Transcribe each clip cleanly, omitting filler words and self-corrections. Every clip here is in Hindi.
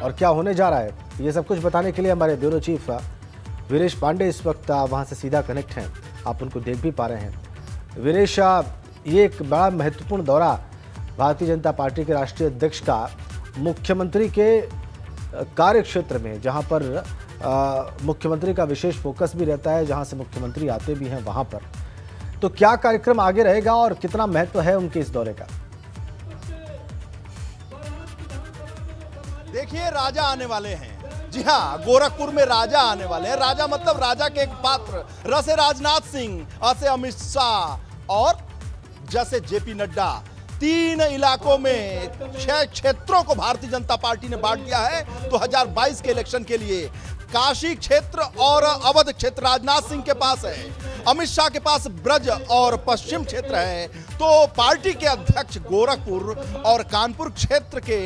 और क्या होने जा रहा है, ये सब कुछ बताने के लिए हमारे ब्यूरो चीफ वीरेश पांडे इस वक्त वहाँ से सीधा कनेक्ट हैं। आप उनको देख भी पा रहे हैं। वीरेश, ये एक बड़ा महत्वपूर्ण दौरा भारतीय जनता पार्टी के राष्ट्रीय अध्यक्ष का मुख्यमंत्री के कार्य क्षेत्र में, जहाँ पर मुख्यमंत्री का विशेष फोकस भी रहता है, जहाँ से मुख्यमंत्री आते भी हैं वहाँ पर, तो क्या कार्यक्रम आगे रहेगा और कितना महत्व है उनके इस दौरे का? देखिए, राजा आने वाले हैं। जी हाँ, गोरखपुर में राजा आने वाले हैं। राजा मतलब राजा के एक पात्र, र से राजनाथ सिंह, अ से अमित शाह और ज से जेपी नड्डा। 3 इलाकों में 6 क्षेत्रों को भारतीय जनता पार्टी ने बांट दिया है 2022 के इलेक्शन के लिए। काशी क्षेत्र और अवध क्षेत्र राजनाथ सिंह के पास है, अमित शाह के पास ब्रज और पश्चिम क्षेत्र है। तो पार्टी के अध्यक्ष गोरखपुर और कानपुर क्षेत्र के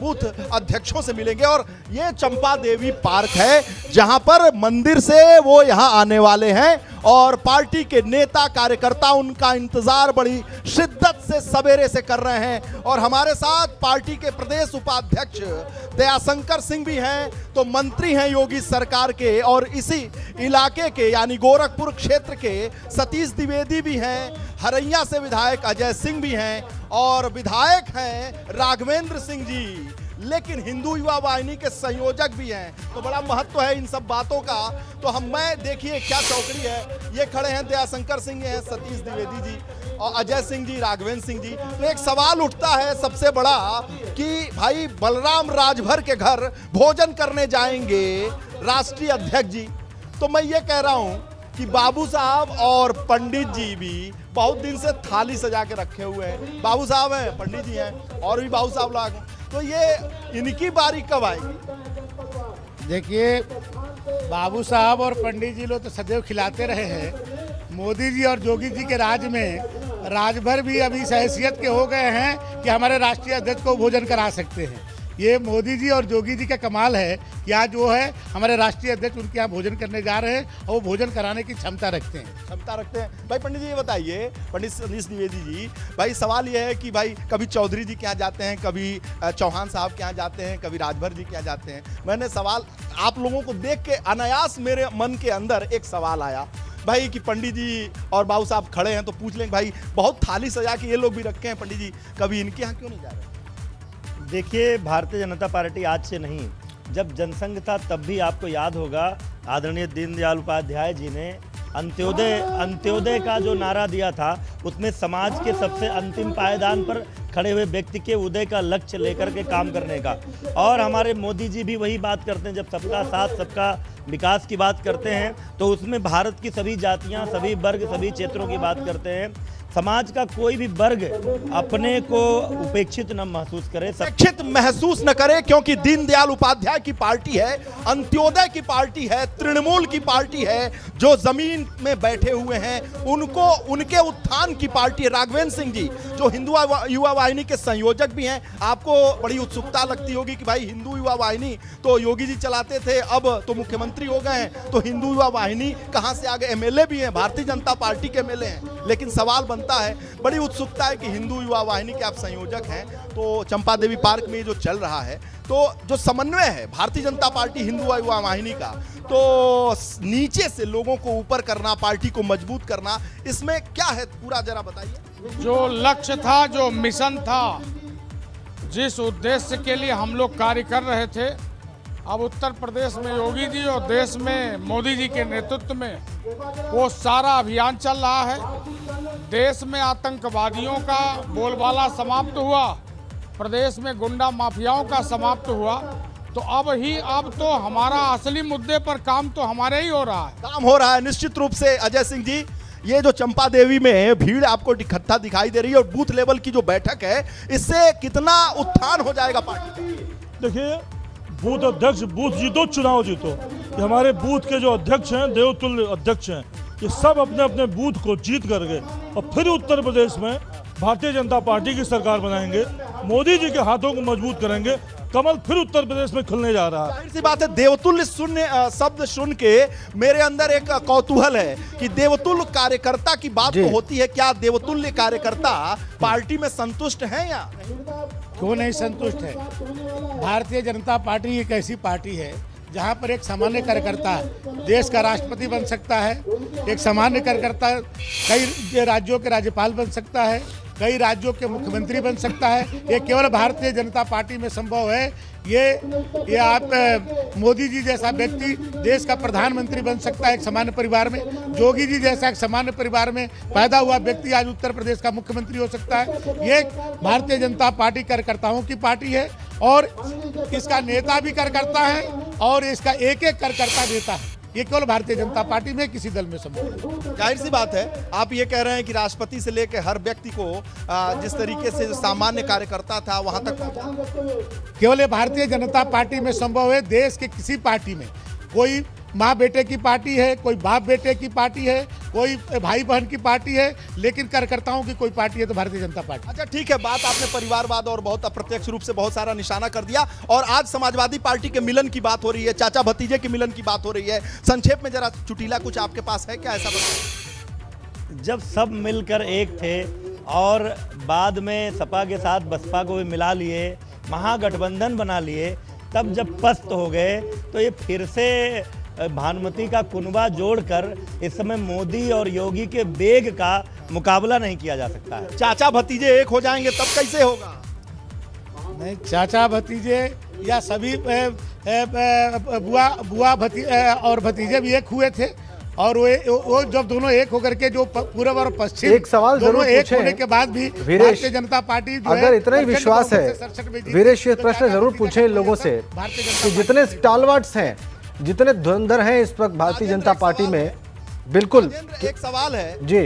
बूथ अध्यक्षों से मिलेंगे और ये चंपा देवी पार्क है जहां पर मंदिर से वो यहां आने वाले हैं और पार्टी के नेता कार्यकर्ता उनका इंतजार बड़ी शिद्दत से सवेरे से कर रहे हैं। और हमारे साथ पार्टी के प्रदेश उपाध्यक्ष दयाशंकर सिंह भी हैं, तो मंत्री हैं योगी सरकार के, और इसी इलाके के यानी गोरखपुर क्षेत्र के सतीश द्विवेदी भी हैं, हरैया से विधायक अजय सिंह भी हैं और विधायक हैं राघवेंद्र सिंह जी, लेकिन हिंदू युवा वाहिनी के संयोजक भी हैं। तो बड़ा महत्व है इन सब बातों का। तो मैं देखिए क्या चौकड़ी है, ये खड़े हैं दयाशंकर सिंह हैं, सतीश द्विवेदी जी और अजय सिंह जी, राघवेंद्र सिंह जी। तो एक सवाल उठता है सबसे बड़ा कि भाई बलराम राजभर के घर भोजन करने जाएंगे राष्ट्रीय अध्यक्ष जी, तो मैं ये कह रहा हूं कि बाबू साहब और पंडित जी भी बहुत दिन से थाली सजा के रखे हुए हैं। बाबू साहब हैं, पंडित जी हैं और भी बाबू साहब लोग, तो ये इनकी बारी कब आएगी? देखिए, बाबू साहब और पंडित जी लोग तो सदैव खिलाते रहे हैं। मोदी जी और योगी जी के राज में राजभर भी अभी इस हैसियत के हो गए हैं कि हमारे राष्ट्रीय अध्यक्ष को भोजन करा सकते हैं। ये मोदी जी और योगी जी का कमाल है कि आज जो है हमारे राष्ट्रीय अध्यक्ष उनके यहाँ भोजन करने जा रहे हैं और वो भोजन कराने की क्षमता रखते हैं। भाई पंडित जी ये बताइए, पंडित सतीश द्विवेदी जी, भाई सवाल ये है कि भाई कभी चौधरी जी के यहाँ जाते हैं, कभी चौहान साहब के यहाँ जाते हैं, कभी राजभर जी के यहाँ जाते हैं। मैंने सवाल आप लोगों को देख के अनायास मेरे मन के अंदर एक सवाल आया भाई कि पंडित जी और बाबू साहब खड़े हैं तो पूछ लें भाई बहुत थाली सजा के ये लोग भी रखे हैं, पंडित जी कभी इनके यहाँ क्यों नहीं जा रहे? देखिए, भारतीय जनता पार्टी आज से नहीं, जब जनसंघ था तब भी आपको याद होगा आदरणीय दीनदयाल उपाध्याय जी ने अंत्योदय का जो नारा दिया था, उसमें समाज के सबसे अंतिम पायदान पर खड़े हुए व्यक्ति के उदय का लक्ष्य लेकर के काम करने का। और हमारे मोदी जी भी वही बात करते हैं, जब सबका साथ सबका विकास की बात करते हैं तो उसमें भारत की सभी जातियां, सभी वर्ग, सभी क्षेत्रों की बात करते हैं। समाज का कोई भी वर्ग अपने को उपेक्षित न महसूस करे, उपेक्षित महसूस न करे, क्योंकि दीनदयाल उपाध्याय की पार्टी है, अंत्योदय की पार्टी है, तृणमूल की पार्टी है, जो जमीन में बैठे हुए हैं उनको उनके उत्थान की पार्टी है। राघवेंद्र सिंह जी जो हिंदू युवा वाहिनी के संयोजक भी हैं, आपको बड़ी उत्सुकता लगती होगी कि भाई हिंदू युवा वाहिनी तो योगी जी चलाते थे, अब तो मुख्यमंत्री हो गए हैं, तो हिंदू युवा वाहिनी कहां से आ गए? एमएलए भी हैं, भारतीय जनता पार्टी के एमएलए हैं, लेकिन सवाल है, बड़ी उत्सुकता है कि हिंदू युवा वाहिनी के आप संयोजक हैं, तो चंपा देवी पार्क में जो चल रहा है, तो जो समन्वय है भारतीय जनता पार्टी हिंदू युवा वाहिनी का, तो नीचे से लोगों को ऊपर करना, पार्टी को मजबूत करना, इसमें क्या है पूरा जरा बताइए। जो लक्ष्य था, जो मिशन था, जिस उद्देश्य के लिए हम लोग कार्य कर रहे थे, अब उत्तर प्रदेश में योगी जी और देश में मोदी जी के नेतृत्व में वो सारा अभियान चल रहा है। देश में आतंकवादियों का बोलबाला समाप्त हुआ, प्रदेश में गुंडा माफियाओं का समाप्त हुआ, तो अब तो हमारा असली मुद्दे पर काम तो हमारे ही हो रहा है। काम हो रहा है निश्चित रूप से। अजय सिंह जी, ये जो चंपा देवी में भीड़ आपको इकट्ठा दिखाई दे रही है और बूथ लेवल की जो बैठक है, इससे कितना उत्थान हो जाएगा पार्टी? देखिए, बूथ अध्यक्ष बूथ जीतो चुनाव जीतो, ये हमारे बूथ के जो अध्यक्ष हैं, देवतुल्य अध्यक्ष हैं, ये सब अपने अपने बूथ को जीत करके और फिर उत्तर प्रदेश में भारतीय जनता पार्टी की सरकार बनाएंगे, मोदी जी के हाथों को मजबूत करेंगे, कमल फिर उत्तर प्रदेश में खुलने जा रहा है। जाहिर सी बात है, देवतुल्य शब्द सुन के मेरे अंदर एक कौतूहल है कि देवतुल्य कार्यकर्ता की बात तो होती है, क्या देवतुल्य कार्यकर्ता पार्टी में संतुष्ट हैं या नहीं? क्यों नहीं संतुष्ट है? भारतीय जनता पार्टी एक ऐसी पार्टी है जहां पर एक सामान्य कार्यकर्ता देश का राष्ट्रपति बन सकता है, एक सामान्य कार्यकर्ता कई राज्यों के राज्यपाल बन सकता है, कई राज्यों के मुख्यमंत्री बन सकता है। ये केवल भारतीय जनता पार्टी में संभव है। ये आप मोदी जी जैसा व्यक्ति देश का प्रधानमंत्री बन सकता है एक सामान्य परिवार में। जोगी जी जैसा एक सामान्य परिवार में पैदा हुआ व्यक्ति आज उत्तर प्रदेश का मुख्यमंत्री हो सकता है। ये भारतीय जनता पार्टी कार्यकर्ताओं की पार्टी है और इसका नेता भी कार्यकर्ता है और इसका एक एक कार्यकर्ता नेता है। ये केवल भारतीय जनता पार्टी में किसी दल में संभव है। जाहिर सी बात है, आप ये कह रहे हैं कि राष्ट्रपति से लेकर हर व्यक्ति को जिस तरीके से जो सामान्य कार्यकर्ता था वहां तक पहुंचा। केवल ये भारतीय जनता पार्टी में संभव है। देश के किसी पार्टी में कोई माँ बेटे की पार्टी है, कोई बाप बेटे की पार्टी है, कोई भाई बहन की पार्टी है, लेकिन कार्यकर्ताओं की कोई पार्टी है तो भारतीय जनता पार्टी। अच्छा ठीक है, बात आपने परिवारवाद और बहुत अप्रत्यक्ष रूप से बहुत सारा निशाना कर दिया और आज समाजवादी पार्टी के मिलन की बात हो रही है, चाचा भतीजे के मिलन की बात हो रही है। संक्षेप में जरा चुटीला कुछ आपके पास है क्या ऐसा बताइए? जब सब मिलकर एक थे और बाद में सपा के साथ बसपा को भी मिला लिए, महागठबंधन बना लिए, तब जब पस्त हो गए तो ये फिर से भानुमति का कुनबा जोड़कर इस समय मोदी और योगी के बेग का मुकाबला नहीं किया जा सकता है। चाचा भतीजे एक हो जाएंगे तब कैसे होगा? नहीं, चाचा भतीजे या सभी बुआ और भतीजे भी एक हुए थे और वो जब दोनों एक होकर के जो पूर्व और पश्चिम एक सवाल दोनों जरूर एक होने के बाद भी भारतीय जनता पार्टी जो अगर इतना ही विश्वास है, वीरेश ये प्रश्न जरूर पूछें इन लोगों से कि जितने स्टालवर्ट्स हैं, जितने धुरंधर हैं इस वक्त भारतीय जनता पार्टी में, बिल्कुल एक सवाल है जी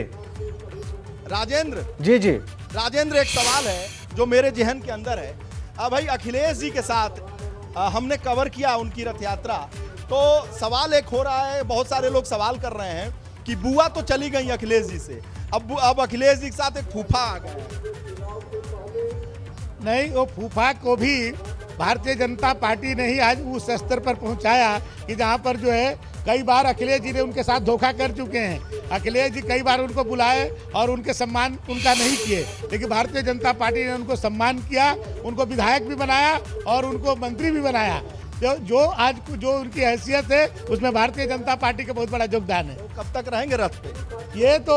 राजेंद्र जी राजेंद्र, एक सवाल है जो मेरे जहन के अंदर है। भाई अखिलेश जी के साथ हमने कवर किया उनकी रथ यात्रा, तो सवाल एक हो रहा है, बहुत सारे लोग सवाल कर रहे हैं कि बुआ तो चली गई अखिलेश जी से, अब अखिलेश जी के साथ एक फूफा आ गए। नहीं, वो फूफा को भी भारतीय जनता पार्टी ने ही आज उस स्तर पर पहुंचाया कि जहां पर जो है कई बार अखिलेश जी ने उनके साथ धोखा कर चुके हैं। अखिलेश जी कई बार उनको बुलाए और उनके सम्मान उनका नहीं किए, लेकिन भारतीय जनता पार्टी ने उनको सम्मान किया, उनको विधायक भी बनाया और उनको मंत्री भी बनाया। जो आज जो उनकी हैसियत है उसमें भारतीय जनता पार्टी का बहुत बड़ा योगदान है। कब तक रहेंगे रथ पे? ये तो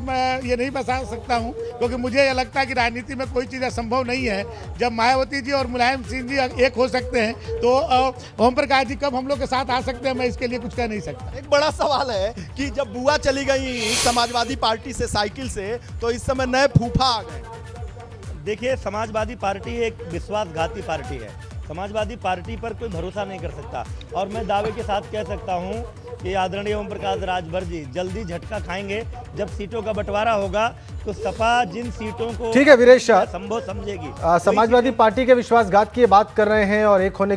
मैं ये नहीं बता सकता हूँ, क्योंकि मुझे ये लगता है कि राजनीति में कोई चीज़ असंभव नहीं है। जब मायावती जी और मुलायम सिंह जी एक हो सकते हैं तो ओम प्रकाश जी कब हम लोग के साथ आ सकते हैं, मैं इसके लिए कुछ कह नहीं सकता। एक बड़ा सवाल है कि जब बुआ चली गई समाजवादी पार्टी से साइकिल से, तो इस समय नए फूफा आ गए। देखिए, समाजवादी पार्टी एक विश्वासघाती पार्टी है। समाजवादी पार्टी पर कोई भरोसा नहीं कर सकता और मैं दावे के साथ कह सकता हूं कि आदरणीय ओम प्रकाश राजभर जी जल्दी झटका खाएंगे। जब सीटों का बंटवारा होगा तो सपा जिन सीटों को ठीक है वीरेश, संभव समझेगी, समाजवादी पार्टी के विश्वासघात की बात कर रहे हैं और एक होने